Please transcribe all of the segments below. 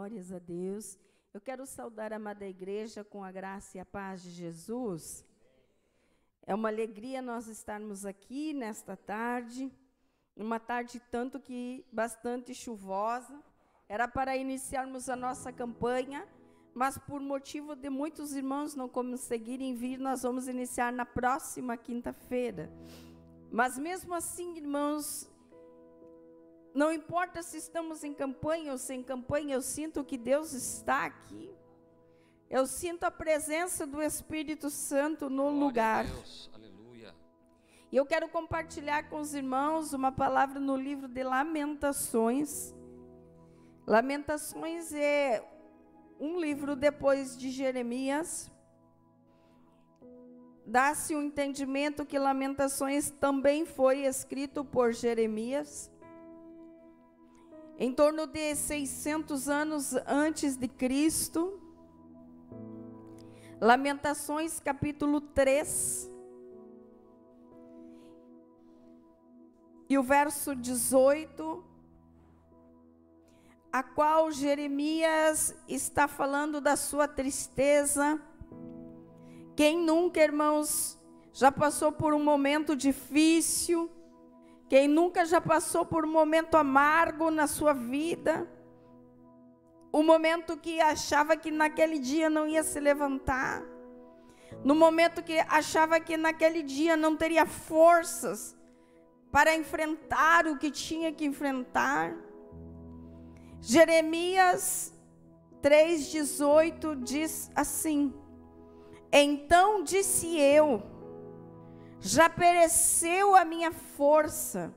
Glórias a Deus. Eu quero saudar a amada igreja com a graça e a paz de Jesus. É uma alegria nós estarmos aqui nesta tarde, uma tarde tanto que bastante chuvosa. Era para iniciarmos a nossa campanha, mas por motivo de muitos irmãos não conseguirem vir, nós vamos iniciar na próxima quinta-feira. Mas mesmo assim, irmãos, não importa se estamos em campanha ou sem campanha, eu sinto que Deus está aqui. Eu sinto a presença do Espírito Santo no lugar. Deus. Aleluia. E eu quero compartilhar com os irmãos uma palavra no livro de Lamentações. Lamentações é um livro depois de Jeremias. Dá-se um entendimento que Lamentações também foi escrito por Jeremias, em torno de 600 anos antes de Cristo. Lamentações capítulo 3, e o verso 18, a qual Jeremias está falando da sua tristeza. Quem nunca, irmãos, já passou por um momento difícil? Quem nunca já passou por um momento amargo na sua vida? Um momento que achava que naquele dia não ia se levantar. No momento que achava que naquele dia não teria forças para enfrentar o que tinha que enfrentar. Jeremias 3,18 diz assim: então disse eu, já pereceu a minha força,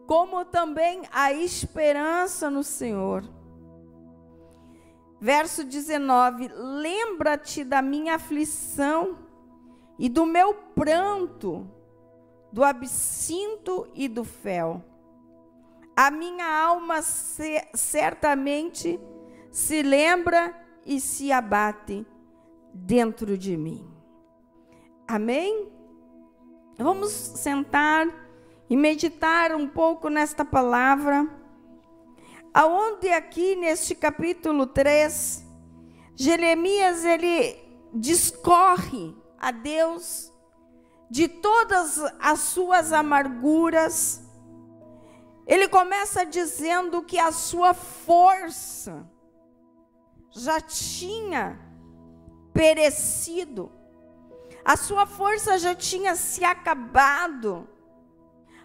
como também a esperança no Senhor. Verso 19, lembra-te da minha aflição e do meu pranto, do absinto e do fel. A minha alma certamente se lembra e se abate dentro de mim. Amém? Vamos sentar e meditar um pouco nesta palavra, aonde aqui neste capítulo 3, Jeremias ele discorre a Deus de todas as suas amarguras. Ele começa dizendo que a sua força já tinha perecido. A sua força já tinha se acabado.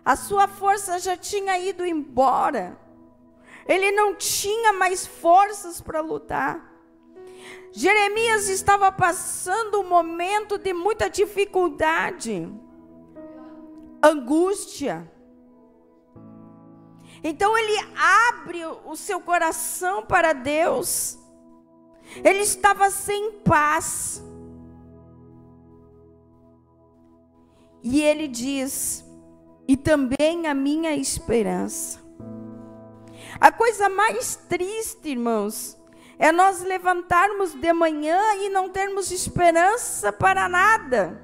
A sua força já tinha ido embora. Ele não tinha mais forças para lutar. Jeremias estava passando um momento de muita dificuldade, angústia. Então ele abre o seu coração para Deus. Ele estava sem paz. E ele diz, e também a minha esperança. A coisa mais triste, irmãos, é nós levantarmos de manhã e não termos esperança para nada.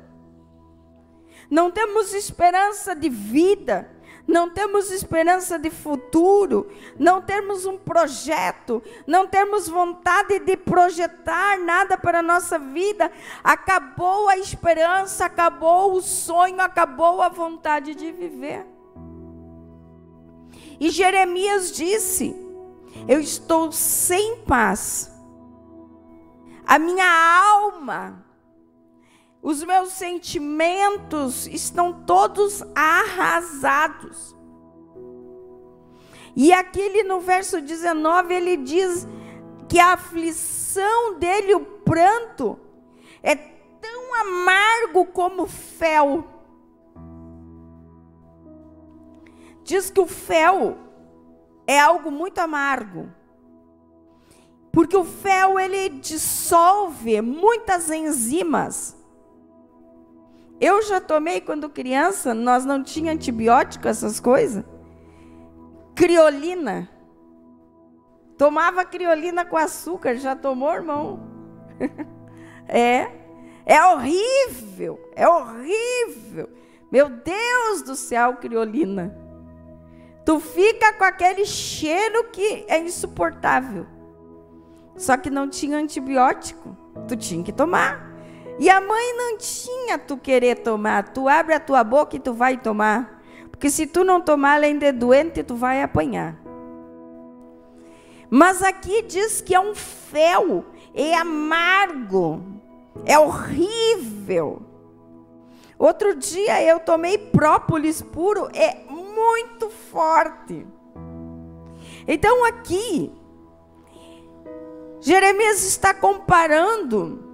Não temos esperança de vida, não temos esperança de futuro, não temos um projeto, não temos vontade de projetar nada para a nossa vida. Acabou a esperança, acabou o sonho, acabou a vontade de viver. E Jeremias disse, eu estou sem paz, a minha alma, os meus sentimentos estão todos arrasados. E aqui no verso 19 ele diz que a aflição dele, o pranto, é tão amargo como fel. Diz que o fel é algo muito amargo, porque o fel ele dissolve muitas enzimas. Eu já tomei quando criança, nós não tinha antibiótico, essas coisas. Criolina. Tomava criolina com açúcar, já tomou, irmão? É horrível, é horrível. Meu Deus do céu, criolina. Tu fica com aquele cheiro que é insuportável. Só que não tinha antibiótico, tu tinha que tomar. E a mãe não tinha tu querer tomar, tu abre a tua boca e tu vai tomar. Porque se tu não tomar, além de doente, tu vai apanhar. Mas aqui diz que é um fel, é amargo, é horrível. Outro dia eu tomei própolis puro, é muito forte. Então aqui, Jeremias está comparando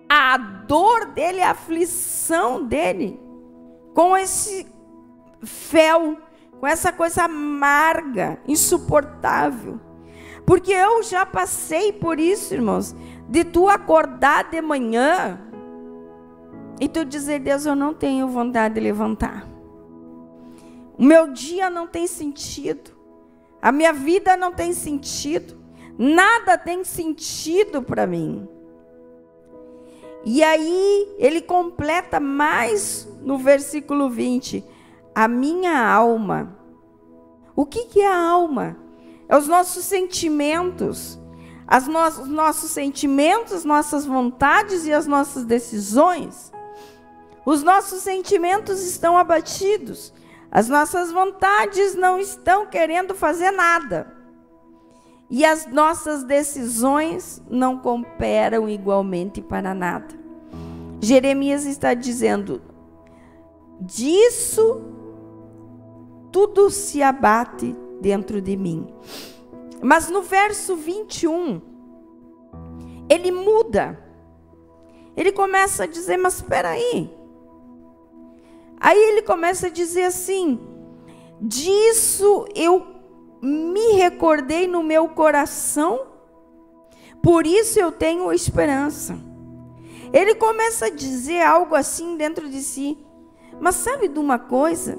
a dor dele, a aflição dele, com esse fel, com essa coisa amarga, insuportável. Porque eu já passei por isso, irmãos, de tu acordar de manhã e tu dizer: Deus, eu não tenho vontade de levantar. O meu dia não tem sentido. A minha vida não tem sentido. Nada tem sentido para mim. E aí ele completa mais no versículo 20. A minha alma. O que é a alma? É os nossos sentimentos. Os nossos sentimentos, as nossas vontades e as nossas decisões. Os nossos sentimentos estão abatidos. As nossas vontades não estão querendo fazer nada. E as nossas decisões não cooperam igualmente para nada. Jeremias está dizendo: disso tudo se abate dentro de mim. Mas no verso 21, ele muda. Ele começa a dizer: mas espera aí. Aí ele começa a dizer assim: disso eu me recordei no meu coração, por isso eu tenho esperança. Ele começa a dizer algo assim dentro de si: mas sabe de uma coisa?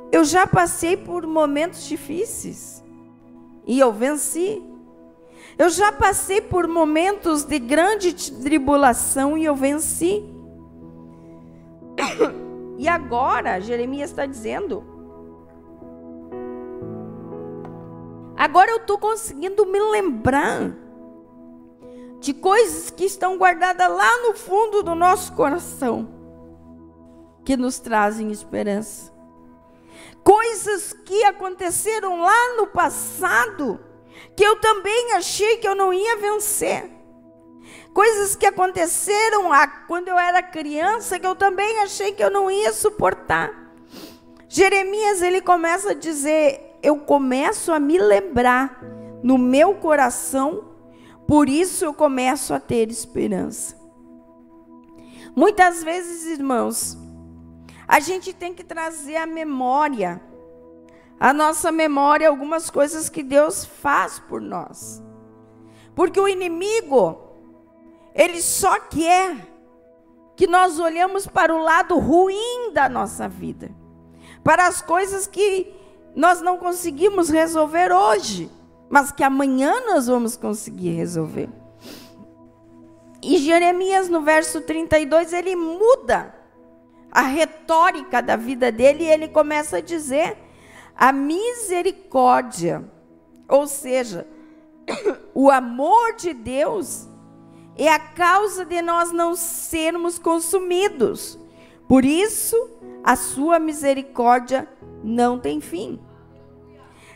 Eu já passei por momentos difíceis e eu venci. Eu já passei por momentos de grande tribulação e eu venci. E agora, Jeremias está dizendo: agora eu estou conseguindo me lembrar de coisas que estão guardadas lá no fundo do nosso coração, que nos trazem esperança. Coisas que aconteceram lá no passado, que eu também achei que eu não ia vencer. Coisas que aconteceram quando eu era criança, que eu também achei que eu não ia suportar. Jeremias, ele começa a dizer: eu começo a me lembrar no meu coração, por isso eu começo a ter esperança. Muitas vezes, irmãos, a gente tem que trazer à memória, a nossa memória, algumas coisas que Deus faz por nós. Porque o inimigo, ele só quer que nós olhemos para o lado ruim da nossa vida, para as coisas que nós não conseguimos resolver hoje, mas que amanhã nós vamos conseguir resolver. E Jeremias, no verso 32, ele muda a retórica da vida dele, e ele começa a dizer: a misericórdia, ou seja, o amor de Deus é a causa de nós não sermos consumidos. Por isso, a sua misericórdia não tem fim.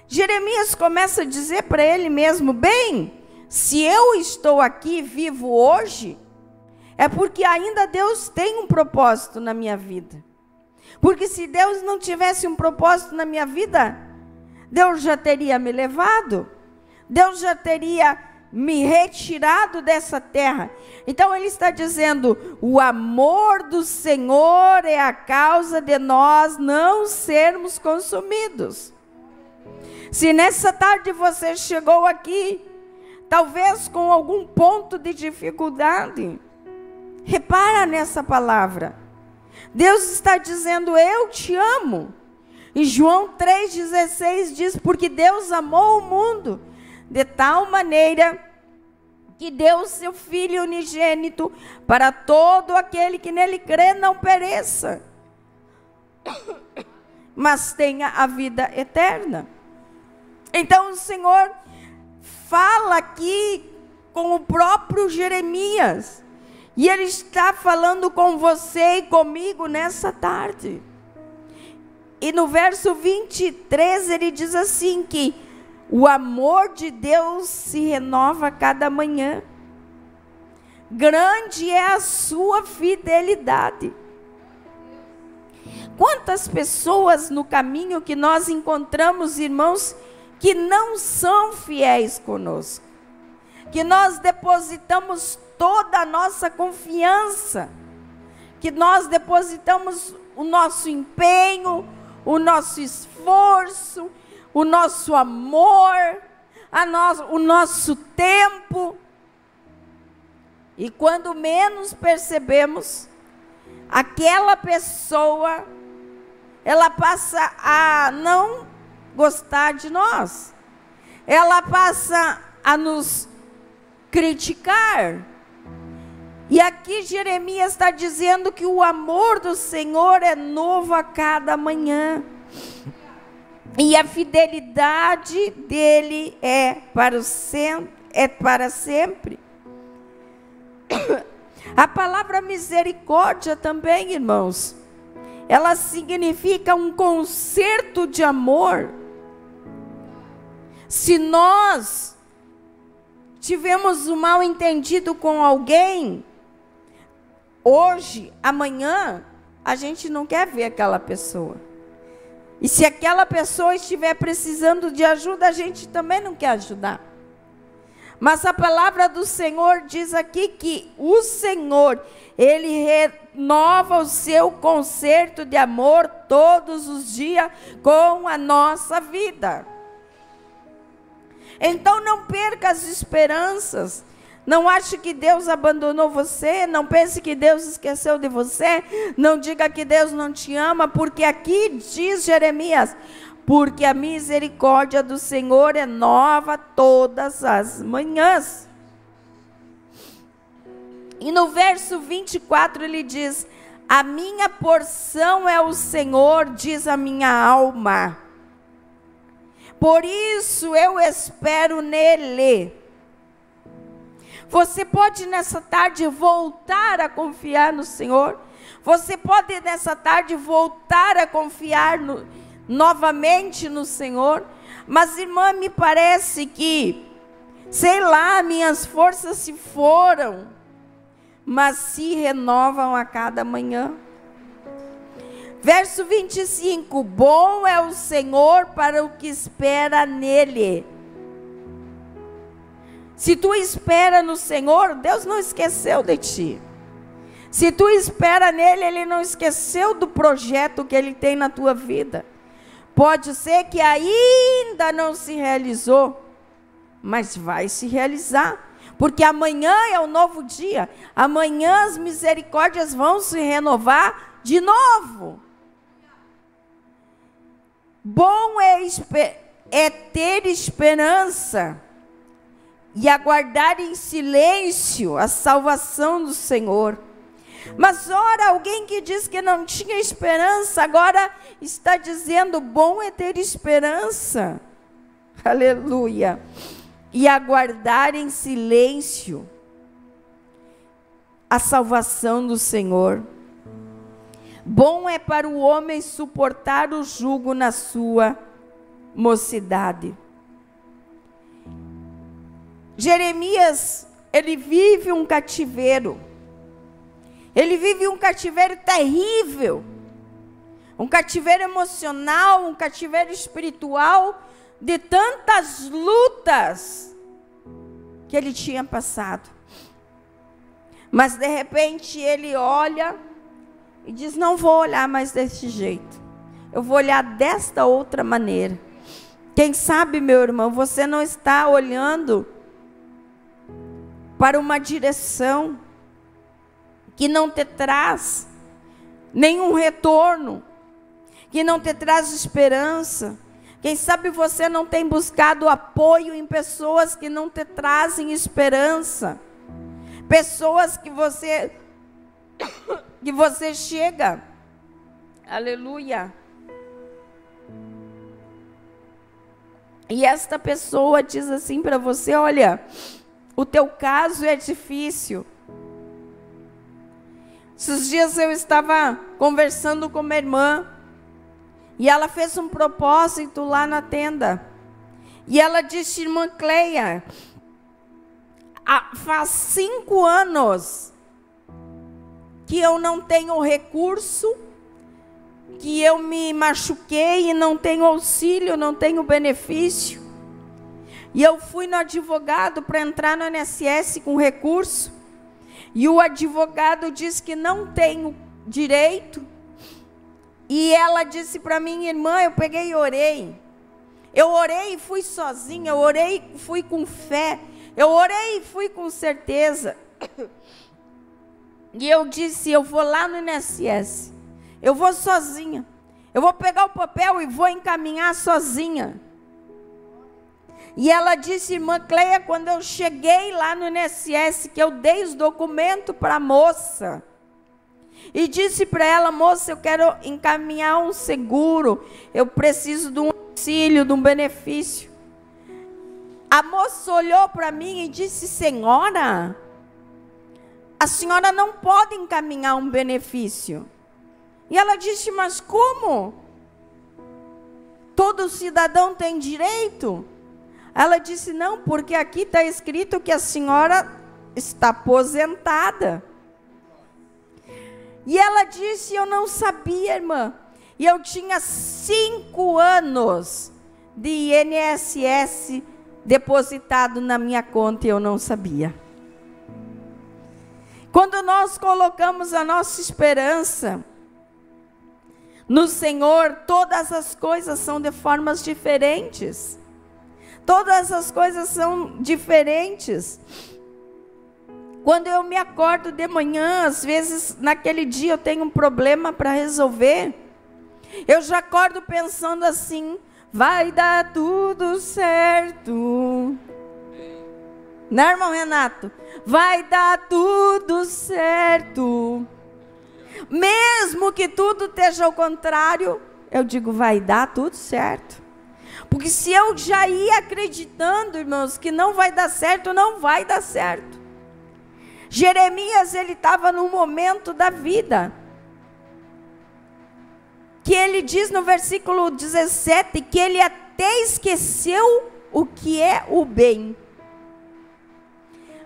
Jeremias começa a dizer para ele mesmo: bem, se eu estou aqui vivo hoje, é porque ainda Deus tem um propósito na minha vida. Porque se Deus não tivesse um propósito na minha vida, Deus já teria me levado, Deus já teria me retirado dessa terra. Então ele está dizendo: o amor do Senhor é a causa de nós não sermos consumidos. Se nessa tarde você chegou aqui, talvez com algum ponto de dificuldade, repara nessa palavra. Deus está dizendo: eu te amo. E João 3,16 diz: porque Deus amou o mundo de tal maneira que deu o seu Filho unigênito, para todo aquele que nele crê não pereça, mas tenha a vida eterna. Então o Senhor fala aqui com o próprio Jeremias. E ele está falando com você e comigo nessa tarde. E no verso 23 ele diz assim que o amor de Deus se renova a cada manhã. Grande é a sua fidelidade. Quantas pessoas no caminho que nós encontramos, irmãos, que não são fiéis conosco, que nós depositamos toda a nossa confiança, que nós depositamos o nosso empenho, o nosso esforço, o nosso amor, o nosso tempo. E quando menos percebemos, aquela pessoa, ela passa a não gostar de nós. Ela passa a nos criticar. E aqui Jeremias está dizendo que o amor do Senhor é novo a cada manhã. E a fidelidade dele é para sempre. A palavra misericórdia também, irmãos, ela significa um concerto de amor. Se nós tivemos um mal entendido com alguém, hoje, amanhã, a gente não quer ver aquela pessoa. E se aquela pessoa estiver precisando de ajuda, a gente também não quer ajudar. Mas a palavra do Senhor diz aqui que o Senhor, Ele renova o seu concerto de amor todos os dias com a nossa vida. Então não perca as esperanças. Não ache que Deus abandonou você. Não pense que Deus esqueceu de você. Não diga que Deus não te ama. Porque aqui diz Jeremias: porque a misericórdia do Senhor é nova todas as manhãs. E no verso 24 ele diz: a minha porção é o Senhor, diz a minha alma. Por isso eu espero nele. Você pode nessa tarde voltar a confiar no Senhor. Você pode nessa tarde voltar a confiar novamente no Senhor. Mas, irmã, me parece que, sei lá, minhas forças se foram, mas se renovam a cada manhã. Verso 25: bom é o Senhor para o que espera nele. Se tu espera no Senhor, Deus não esqueceu de ti. Se tu espera nele, Ele não esqueceu do projeto que Ele tem na tua vida. Pode ser que ainda não se realizou, mas vai se realizar. Porque amanhã é um novo dia. Amanhã as misericórdias vão se renovar de novo. Bom é ter esperança e aguardar em silêncio a salvação do Senhor. Mas ora, alguém que diz que não tinha esperança, agora está dizendo: bom é ter esperança. Aleluia. E aguardar em silêncio a salvação do Senhor. Bom é para o homem suportar o jugo na sua mocidade. Jeremias, ele vive um cativeiro. Ele vive um cativeiro terrível. Um cativeiro emocional, um cativeiro espiritual, de tantas lutas que ele tinha passado. Mas de repente ele olha e diz: não vou olhar mais desse jeito. Eu vou olhar desta outra maneira. Quem sabe, meu irmão, você não está olhando para uma direção que não te traz nenhum retorno, que não te traz esperança. Quem sabe você não tem buscado apoio em pessoas que não te trazem esperança. Pessoas que você chega, aleluia, e esta pessoa diz assim para você: olha, o teu caso é difícil. Esses dias eu estava conversando com uma irmã, e ela fez um propósito lá na tenda. E ela disse: irmã Cleia, faz 5 anos que eu não tenho recurso, que eu me machuquei e não tenho auxílio, não tenho benefício. E eu fui no advogado para entrar no INSS com recurso. E o advogado disse que não tenho direito. E ela disse para mim: irmã, eu peguei e orei. Eu orei e fui sozinha, eu orei e fui com fé. Eu orei e fui com certeza. E eu disse: eu vou lá no INSS. Eu vou sozinha. Eu vou pegar o papel e vou encaminhar sozinha. E ela disse: irmã Cleia, quando eu cheguei lá no INSS, que eu dei os documentos para a moça, e disse para ela: moça, eu quero encaminhar um seguro, eu preciso de um auxílio, de um benefício. A moça olhou para mim e disse: senhora, a senhora não pode encaminhar um benefício. E ela disse: mas como? Todo cidadão tem direito? Ela disse: não, porque aqui está escrito que a senhora está aposentada. E ela disse: eu não sabia, irmã. E eu tinha 5 anos de INSS depositado na minha conta e eu não sabia. Quando nós colocamos a nossa esperança no Senhor, todas as coisas são de formas diferentes. Todas as coisas são diferentes. Quando eu me acordo de manhã, às vezes naquele dia eu tenho um problema para resolver, eu já acordo pensando assim: vai dar tudo certo. Né, irmão Renato? Vai dar tudo certo. Mesmo que tudo esteja ao contrário, eu digo: vai dar tudo certo. Porque se eu já ia acreditando, irmãos, que não vai dar certo, não vai dar certo. Jeremias, ele estava num momento da vida, que ele diz no versículo 17, que ele até esqueceu o que é o bem.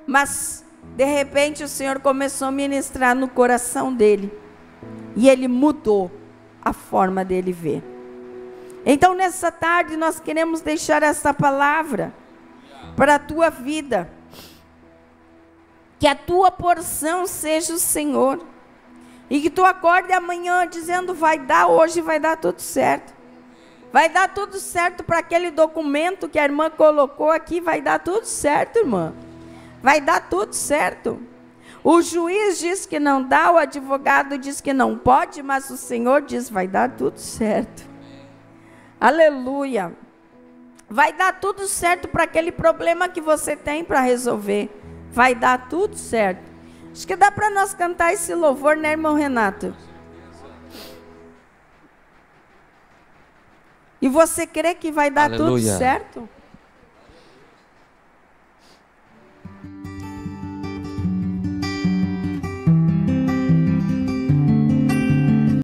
Mas, de repente, o Senhor começou a ministrar no coração dele, e ele mudou a forma dele ver. Então, nessa tarde, nós queremos deixar essa palavra para a tua vida. Que a tua porção seja o Senhor. E que tu acorde amanhã dizendo: vai dar, hoje vai dar tudo certo. Vai dar tudo certo para aquele documento que a irmã colocou aqui. Vai dar tudo certo, irmã. Vai dar tudo certo. O juiz diz que não dá, o advogado diz que não pode, mas o Senhor diz: vai dar tudo certo. Aleluia. Vai dar tudo certo para aquele problema que você tem para resolver. Vai dar tudo certo. Acho que dá para nós cantar esse louvor, né, irmão Renato? E você crê que vai dar tudo certo?